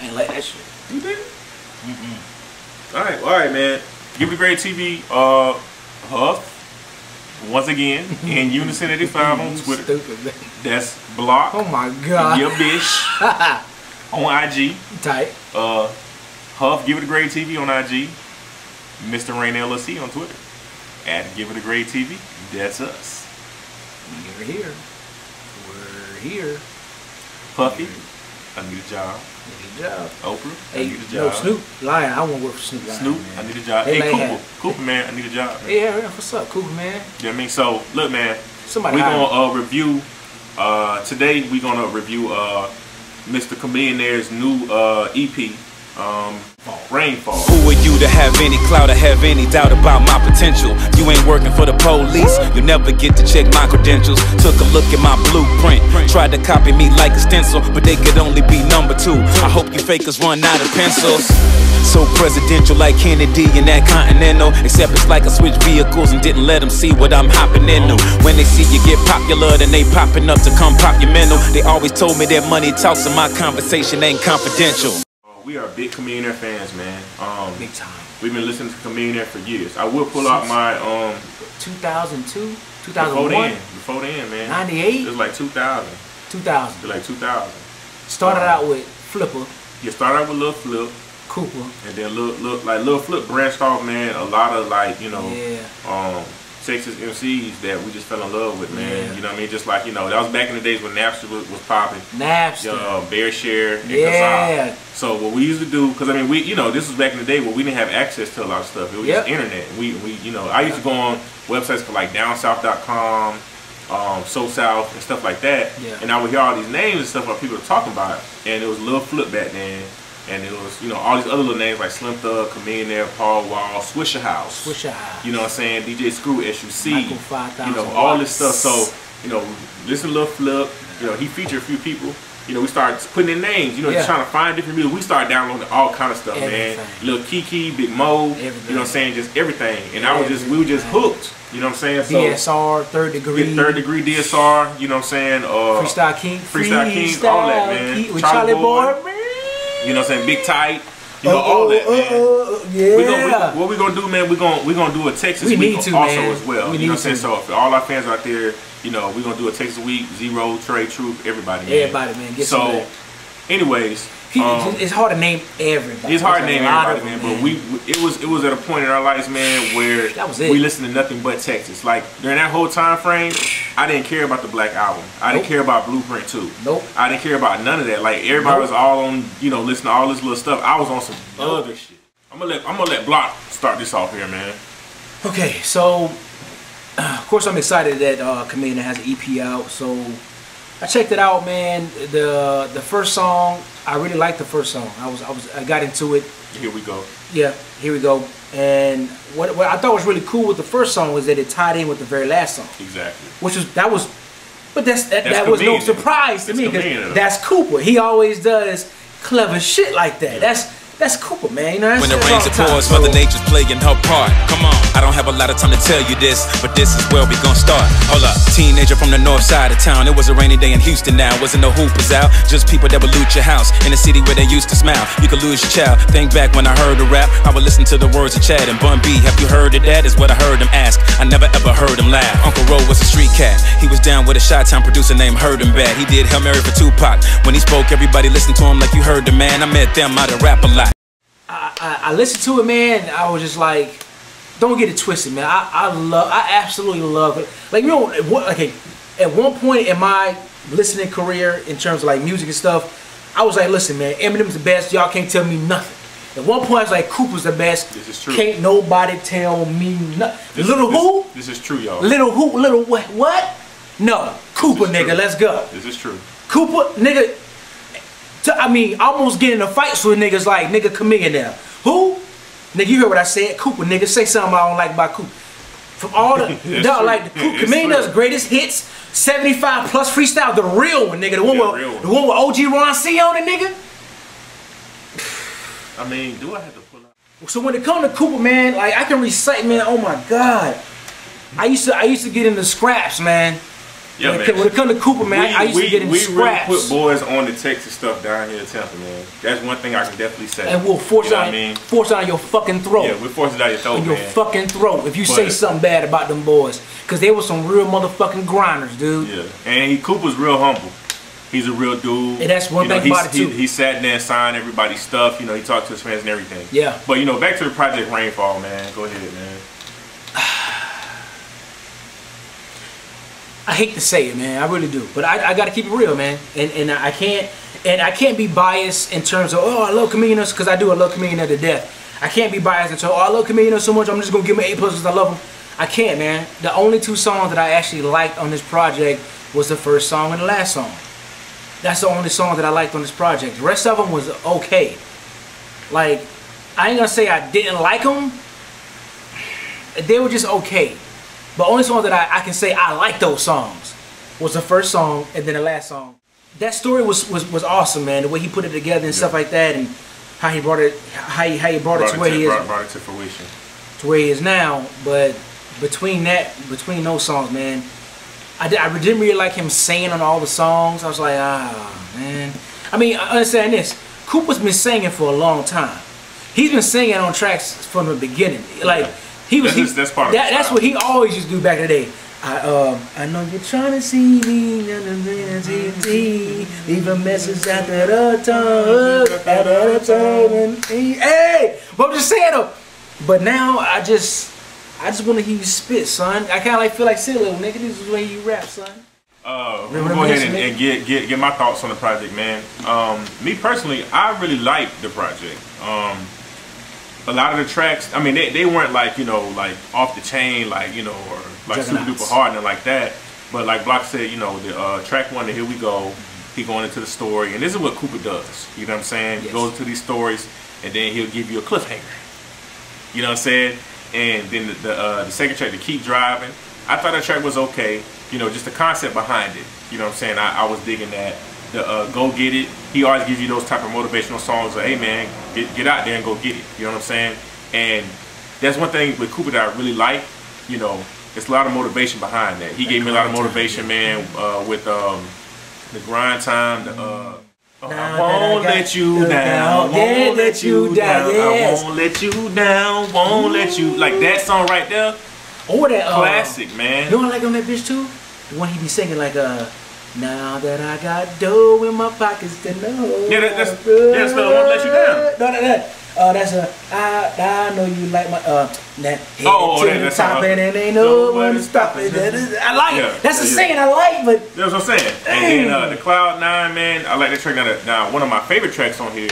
I ain't like that shit. You didn't? All right, man. Give It a Grade TV, Huff, once again, in Unison 85 on Twitter. Stupid, man. That's Block. Oh my God. Your bitch on IG. Tight. Huff, Give It a Grade TV on IG. Mr. Rain LLC on Twitter. At Give It a Grade TV. That's us. We're here. We're here. Puffy, I need a job. Need a job. Oprah, Hey, I need a job. Snoop, Lion, I want to work for Snoop. Snoop, man. I need a job. Hey, Cooper, Cooper, man, I need a job. Man. Yeah, what's up, Cooper, man? You know what I mean? So, look, man, Somebody we're going to review, today we're going to review Mr. Chamillionaire's new EP, Reignfall. Who are you to have any clout or have any doubt about my potential? You ain't working for the police, you never get to check my credentials. Took a look at my blueprint, tried to copy me like a stencil, but they could only be number 2. I hope you fakers run out of pencils. So presidential like Kennedy and that Continental, except it's like I switched vehicles and didn't let them see what I'm hopping into. When they see you get popular, then they popping up to come pop your mental. They always told me that money talks and my conversation ain't confidential. We are big Chamillionaire fans, man. Big time. We've been listening to Chamillionaire for years. I will pull out my 2002, 2001, before then, man. 98. It was like 2000. 2000. It was like 2000. Started out with Flipper, You started out with Lil Flip, Cooper, and then Lil Flip branched off, man. A lot of like, you know, Texas MCs that we just fell in love with, man. Yeah. You know what I mean? Just like, you know, that was back in the days when Napster was popping. Napster. Bear Share and Yeah. Kazaa. So what we used to do, because I mean, we, you know, this was back in the day where we didn't have access to a lot of stuff. It was just internet. We, you know, I used to go on websites for like downsouth.com, So South and stuff like that. Yeah. And I would hear all these names and stuff like people were talking about. And it was Lil Flip back then. And it was, you know, all these other little names like Slim Thug, Chamillionaire, Paul Wall, Swisher House. Swisher House. You know what I'm saying? DJ Screw, SUC. Michael 5000 you know, all this stuff. So, you know, listen to Lil Flip. You know, he featured a few people. You know, we started putting in names. You know, just trying to find different music. We started downloading all kind of stuff, man. Lil Kiki, Big Mo. You know what I'm saying? Just everything. And we were just hooked. You know what I'm saying? So, DSR, Third Degree. Third Degree DSR. You know what I'm saying? Freestyle King. Freestyle King. All that, man. With Charlie Boy, man. You know what I'm saying? Big Tight. You know, all that, man. Yeah. What we gonna do, man? We're gonna do a Texas week also as well. You know what I'm saying? So for all our fans out there, you know, we're gonna do a Texas week. Zero, Trey, Truth, everybody, man. Everybody, man. Get some back. Anyways, it's hard to name everybody. It's hard to name everybody, man. But it was at a point in our lives, man, where we listened to nothing but Texas. Like during that whole time frame, I didn't care about the Black Album. I didn't care about Blueprint 2. Nope. I didn't care about none of that. Like everybody was all on, you know, listening to all this little stuff. I was on some other shit. I'm gonna let Block start this off here, man. Okay, so of course I'm excited that Chamillionaire has an EP out. So I checked it out, man. The first song, I really liked the first song. I got into it. Here we go. Yeah, here we go. And what I thought was really cool with the first song was that it tied in with the very last song. Exactly. That was no surprise to me because that's Cooper. He always does clever shit like that. That's Cooper, man. You know, when it rains, it pours. Mother Nature's playing her part. Come on, I don't have a lot of time to tell you this, but this is where we gon' start. Hold up, teenager from the north side of town. It was a rainy day in Houston now. Wasn't no hoopers out, just people that would loot your house in a city where they used to smile. You could lose your child. Think back when I heard a rap, I would listen to the words of Chad and Bun B. Have you heard of that? Is what I heard him ask. I never ever heard him laugh. Uncle Ro was a street cat. He was down with a Chi-Town producer named Heard Him Bad. He did Hail Mary for Tupac. When he spoke, everybody listened to him like you heard the man. I met them out of rap a lot. I listened to it, man. I was just like, don't get it twisted, man. I absolutely love it. Like, you know, okay, at one point in my listening career, in terms of like music and stuff, I was like, listen, man, Eminem's the best. Y'all can't tell me nothing. At one point, I was like, Cooper's the best. This is true. Can't nobody tell me nothing. Who? This is true, y'all. Little who? Little what? No, Cooper, nigga. True. Let's go. This is true. Cooper, nigga. I mean, almost getting in fights with niggas like nigga Chamillionaire. Who? Nigga, you heard what I said. Cooper, nigga. Say something I don't like about Cooper. From all the, dog, like Chamillionaire's greatest hits, 75 plus freestyle, the real one, nigga. The one with OG Ron C on it, nigga. I mean, do I have to pull out? So when it comes to Cooper, man, like I can recite, man. Oh my God, I used to get into scraps, man. Yeah, when it comes to Cooper, man, I used to get in scraps. We really put boys on the Texas stuff down here in Tampa, man. That's one thing I can definitely say. And we'll force it down your fucking throat. Yeah, we'll force it down your throat, in your fucking throat if you say something bad about them boys. Because they were some real motherfucking grinders, dude. Yeah, and Cooper's real humble. He's a real dude. And that's one thing about it, too. He sat there and signed everybody's stuff. You know, he talked to his fans and everything. Yeah. But, you know, back to the project Reignfall, man. Go ahead, man. I hate to say it, man. I really do, but I got to keep it real, man. And I can't be biased in terms of, oh, I love Chamillionaire, because I do. I love Chamillionaire to death. I can't be biased in terms of, oh, I love Chamillionaire so much, I'm just gonna give him an A+ because I love him. I can't, man. The only 2 songs that I actually liked on this project was the first song and the last song. That's the only song that I liked on this project. The rest of them was okay. Like, I ain't gonna say I didn't like them. They were just okay. But only song that I can say I like those songs was the first song and then the last song. That story was awesome, man. The way he put it together and stuff like that, and how he brought it to where he is. Brought it to fruition. To where he is now. But between those songs, man, I didn't really like him singing on all the songs. I was like, ah, man. I mean, I understand this. Cooper's been singing for a long time. He's been singing on tracks from the beginning. Like, that's what he always used to do back in the day. I know you're trying to see me, leave a message after the tone, hey, but I'm just saying though. But now I just want to hear you spit, son. I kind of like feel like silly little nigga. This is the way you rap, son. We'll go ahead and get my thoughts on the project, man. Me personally, I really liked the project. A lot of the tracks, I mean, they weren't like, you know, like off the chain, like, you know, or like super duper hard and like that. But like Block said, you know, the track 1, the Here We Go, he going into the story, and this is what Cooper does. You know what I'm saying? Yes. He goes to these stories, and then he'll give you a cliffhanger. You know what I'm saying? And then the second track, the Keep Driving, I thought that track was okay. You know, just the concept behind it. You know what I'm saying? I was digging that. The Go Get It, he always gives you those type of motivational songs like, hey man, get out there and go get it. You know what I'm saying? And that's one thing with Cooper that I really like. You know, it's a lot of motivation behind that. He gave me a lot of motivation, man, with the Grind Time, I won't let you down, won't let you down, I won't let you down, won't let you, like that song right there. Or that classic, man. You know what I like on that bitch too? The one he be singing like now that I got dough in my pockets to know. Yeah, that's I won't let you down. That's I know you like my that head to the top and ain't no one to stop it. I like it. That's the singing I like, but that's what I'm saying. And then the Cloud 9, man, I like that track. Now one of my favorite tracks on here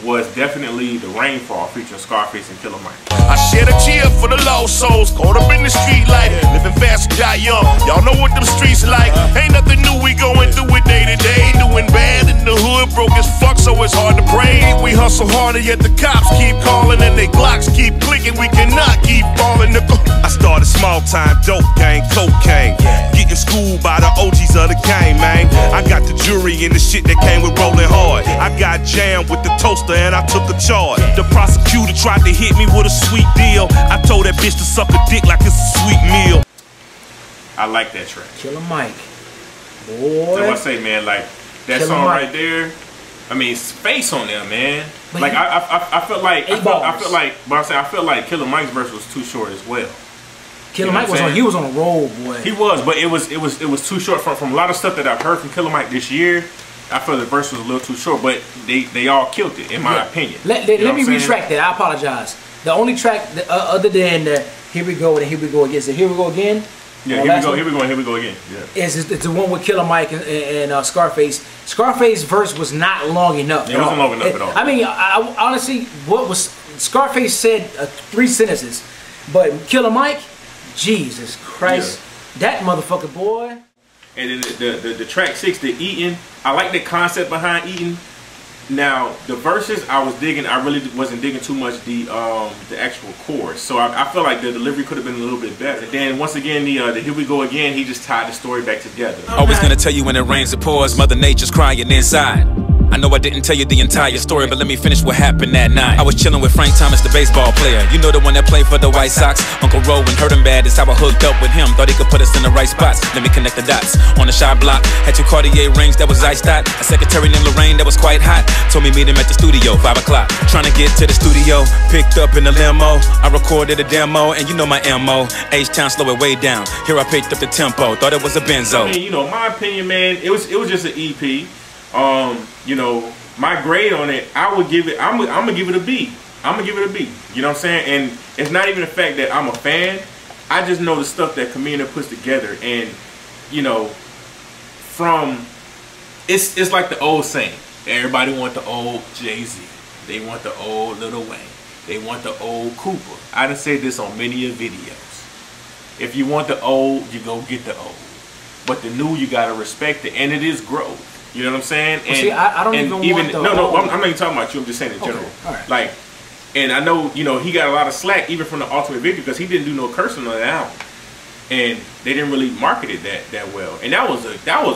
was definitely the Reignfall featuring Scarface and Killer Mike. I shed a tear for the lost souls caught up in the street life, living fast and die young. Y'all know what them streets like. Ain't nothing new, we going through it day to day. Doing bad in the hood, broke as fuck, so it's hard to pray. We hustle harder, yet the cops keep calling and they Glocks keep clicking. We cannot keep falling. I started small time dope gang, cocaine, getting schooled by the OGs of the game, man. I got the jury and the shit that came with rolling hard. I got jammed with the toaster and I took a charge. The prosecutor tried to hit me with a sweet deal. I told that bitch to suck a dick like it's a sweet meal. I like that track. Killer Mike. Boy. So I say, man, like that Killer song Mike right there. I mean, space on there, man. But like I felt like I felt like Killer Mike's verse was too short as well. Killer Mike was on. He was on a roll, boy. He was, but it was too short from a lot of stuff that I've heard from Killer Mike this year. I feel the verse was a little too short, but they all killed it in my opinion. Let me retract that. I apologize. The only track other than Here We Go and Here We Go Again, Here We Go Again. Yeah, Here We Go Again. Yeah. It's the one with Killer Mike and Scarface. Scarface's verse was not long enough. It wasn't long enough at all. I mean, I honestly, what was Scarface said 3 sentences, but Killer Mike, Jesus Christ, that motherfucker, boy. And then the track 6, the Eatin', I like the concept behind Eatin'. Now the verses I was digging, I really wasn't digging too much the actual chorus. So I feel like the delivery could have been a little bit better. And then once again the Here We Go Again, he just tied the story back together. Always gonna tell you when it rains it pours, Mother Nature's crying inside. I know I didn't tell you the entire story, but let me finish what happened that night. I was chilling with Frank Thomas, the baseball player. You know the one that played for the White Sox. Uncle Rowan hurt him bad, that's how I hooked up with him. Thought he could put us in the right spots. Let me connect the dots. On the shot block, had 2 Cartier rings that was iced out. A secretary named Lorraine that was quite hot. Told me meet him at the studio, 5 o'clock. Trying to get to the studio, picked up in the limo. I recorded a demo, and you know my MO. H-Town, slow it way down. Here I picked up the tempo, thought it was a benzo. I mean, you know, my opinion, man, it was just an EP. You know, my grade on it, I would give it, I'm gonna give it a B. I'm gonna give it a B. You know what I'm saying? And it's not even the fact that I'm a fan. I just know the stuff that Chamillionaire puts together, and you know, it's like the old saying. Everybody want the old Jay-Z. They want the old Lil Wayne. They want the old Cooper. I done said this on many of videos. If you want the old, you go get the old. But the new, you gotta respect it, and it is growth. You know what I'm saying? Well, see, I don't even want the no, I'm not even talking about you. I'm just saying in general. All right. Like, and I know, you know, he got a lot of slack even from the Ultimate Victory because he didn't do no cursing on that album, and they didn't really market it that well. And that was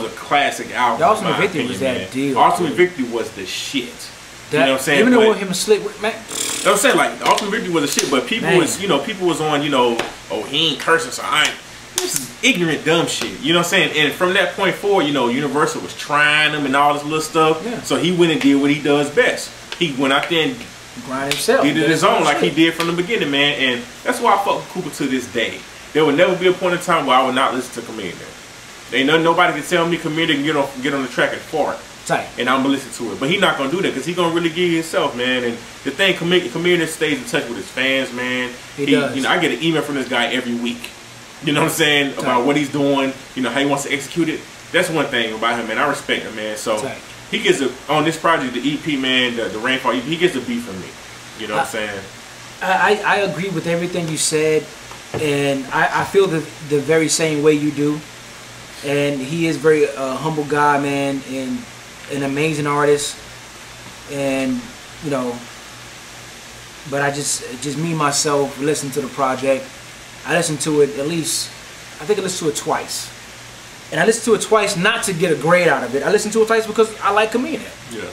a classic album. The Ultimate Victory was that deal. Ultimate Victory was the shit. You know what I'm saying? Even though him slick with man. I'm saying, like, the Ultimate Victory was a shit, but people was on, you know, oh, he ain't cursing, so I ain't. This is ignorant, dumb shit. You know what I'm saying? And from that point forward, you know, Universal was trying him and all this little stuff. Yeah. So he went and did what he does best. He went out there and grind himself. Did it his own like he did from the beginning, man. And that's why I fuck with Cooper to this day. There will never be a point in time where I would not listen to Chamillionaire. Ain't nobody can tell me Chamillionaire can get on the track and fart. Tight. And I'm gonna listen to it. But he's not gonna do that because he's gonna really give himself, man. And the thing, Chamillionaire stays in touch with his fans, man. He does. You know, I get an email from this guy every week. You know what I'm saying? About what he's doing, you know, how he wants to execute it. That's one thing about him, man. I respect him, man. So he gets on this project, the EP, man, the Reignfall EP, he gets a B from me. You know what I'm saying? I agree with everything you said, and I feel the very same way you do. And he is very humble guy, man, and an amazing artist. And, you know, but I just me, myself, listen to the project. I listened to it at least, I think I listened to it twice. And I listened to it twice not to get a grade out of it. I listened to it twice because I like Chamillionaire. Yeah.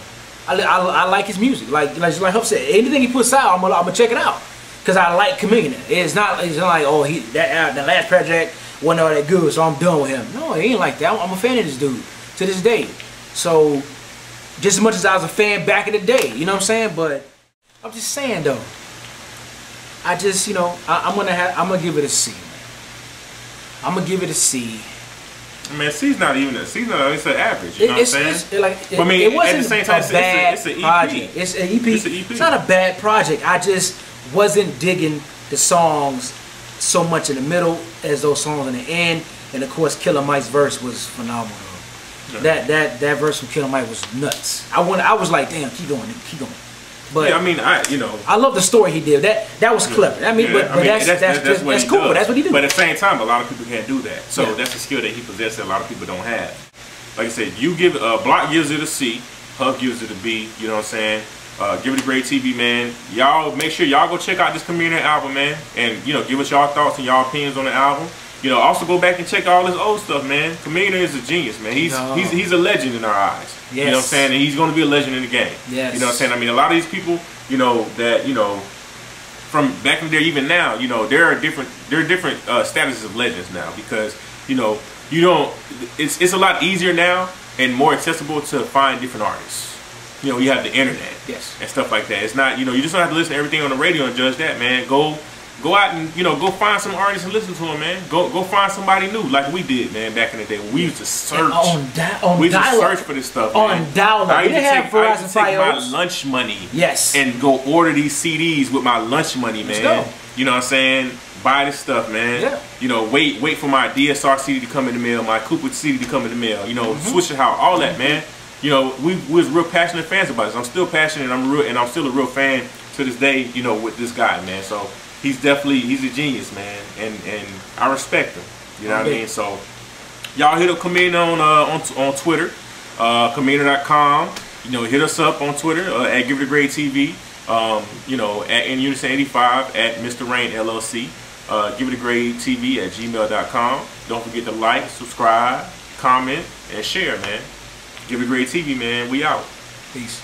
I like his music. Like Huff said, anything he puts out, I'm gonna check it out. Because I like Chamillionaire. It's not like, oh, the last project wasn't all that good, so I'm done with him. No, it ain't like that. I'm a fan of this dude to this day. So, just as much as I was a fan back in the day, you know what I'm saying? But, I'm just saying though. I just, you know, I'm gonna give it a C, man. I'm gonna give it a C. Man, C's not even a C. No, it's an average. You know what I'm saying? I mean, it wasn't at the same time, it's an EP. Project. It's an EP. It's an EP. It's not a bad project. I just wasn't digging the songs so much in the middle as those songs in the end. And of course, Killer Mike's verse was phenomenal. Yeah. That verse from Killer Mike was nuts. I was like, damn, keep going, keep going. But yeah, I mean, I love the story he did. That was clever. I mean, but that's cool. That's what he did. But at the same time, a lot of people can't do that. So that's a skill that he possesses that a lot of people don't have. Like I said, you give Block gives it a C, Huff gives it a B. You know what I'm saying? Give it a great TV, man. Y'all make sure y'all go check out this Chamillionaire album, man, and give us y'all thoughts and y'all opinions on the album. Also go back and check all this old stuff, man. Chamillionaire is a genius, man. He's a legend in our eyes. Yes. You know what I'm saying? And he's going to be a legend in the game. Yes. You know what I'm saying? I mean, a lot of these people, that from back in there, even now, there are different statuses of legends now because it's a lot easier now and more accessible to find different artists. You have the internet, and stuff like that. It's not, you just don't have to listen to everything on the radio and judge that, man. Go out and go find some artists and listen to them, man. Go find somebody new like we did, man, back in the day. We used to search. We used to search for this stuff, man. On dial-up. I used to take my lunch money, yes, and go order these CDs with my lunch money, man. Let's go. You know what I'm saying? Buy this stuff, man. Yeah. Wait for my DSR CD to come in the mail, my Cooper CD to come in the mail. Switch it out, all that, man. We was real passionate fans about this. I'm still passionate. I'm still a real fan to this day. With this guy, man. So. He's a genius, man, and I respect him. You know what I mean? So, y'all hit up Chamillionaire on Twitter, Chamillionaire.com. Hit us up on Twitter at Give It a Grade TV. At In Unison 85 at Mr. Rain LLC. Give It a Grade TV at gmail.com. Don't forget to like, subscribe, comment, and share, man. Give It a Grade TV, man. We out. Peace.